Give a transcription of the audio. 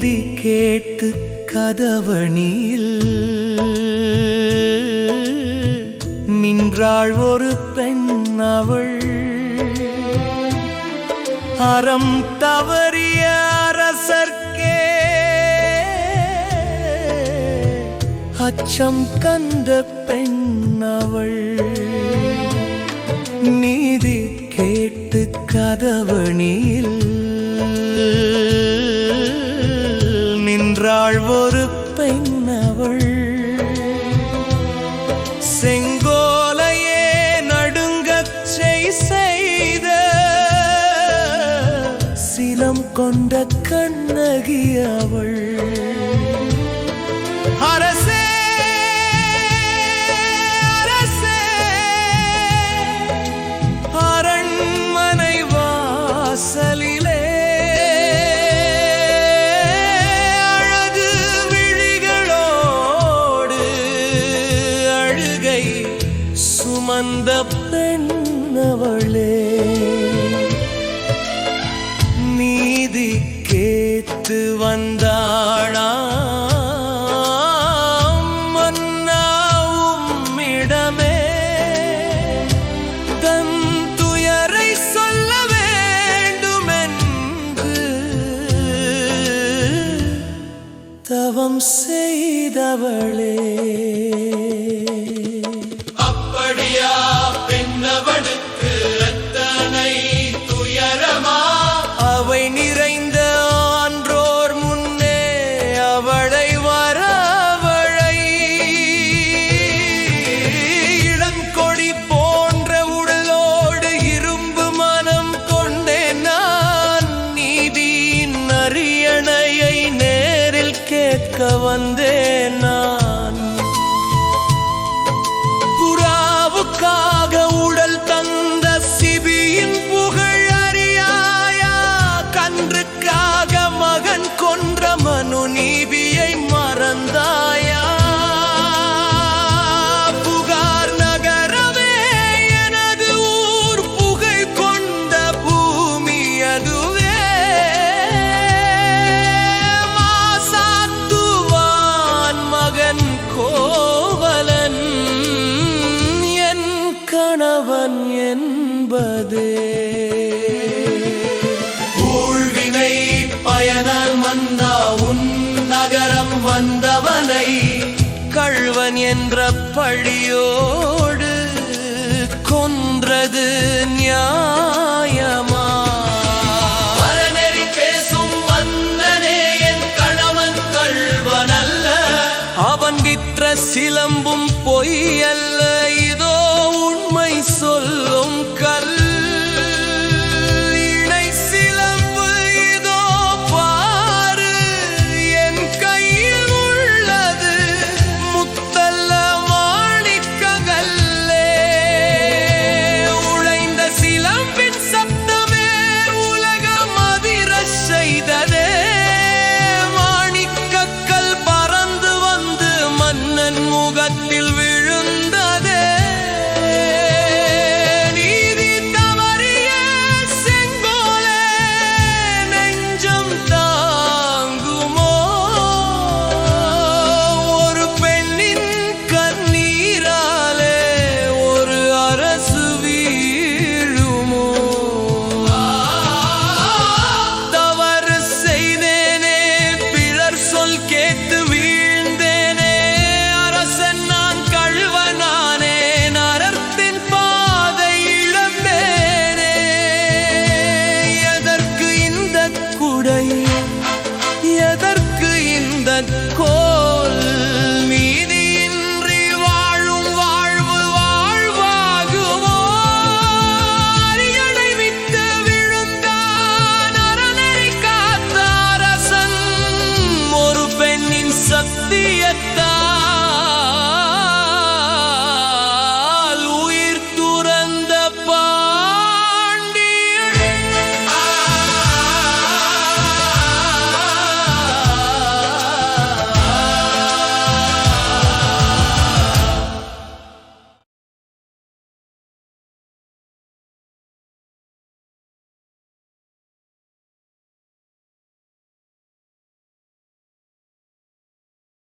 நீதி கேட்டு கதவணியில் நின்றாள் ஒரு பெண். அவள் அறம் தவறிய அரசர்க்கே அச்சம் கந்த பெண். அவள் நீதி கேட்டு கதவணியில் நின்றாள் ஒரு பெண். அவள் செங்கோலையே நடுங்கச் செய்த சினம் கொண்ட கண்ணகி. அவள் அரசே அரசே அரண்மனை வாசலிலே அழகு விழிகளோடு அழுகை சுமந்த பெண். அவளே நீதி கேட்டு வந்தாளாம் மன்னாவும் இடமே. தன் துயரை சொல்ல வேண்டுமென்று தவம் செய்தவளே. அப்படியா பெண்ணவளுக்கு அத்தனை துயரமா? அவை நிறைந்த ஆன்றோர் முன்னே அவளை வரவழை. இளங்கொடி போன்ற உடலோடு இரும்பு மனம் கொண்டேன் நான். நீதியின் அரியணையை நேரில் கேட்க வந்தேன் நான். புறாவுக்காக உடல் தந்த சிபியின் புகழ் அறியாயா? கன்றுக்காக மகன் கொன்ற மனு நீதியை மறந்தாயா? புகார் நகரமே எனது ஊர், புகழ் கொண்ட பூமி அதுவே. மாசாத்துவான் மகன் கோவலன் என் கணவன் என்பதே. ஊழ்வினை பயனால் மன்னா உன் நகரம் வந்தவனை கள்வன் என்ற பழியோடு கொன்றது நியாயமா? அறநெறி பேசும் மன்னனே என் கணவன் கள்வனல்ல. அவன் விற்ற சிலம்பும் பொய்யல்ல.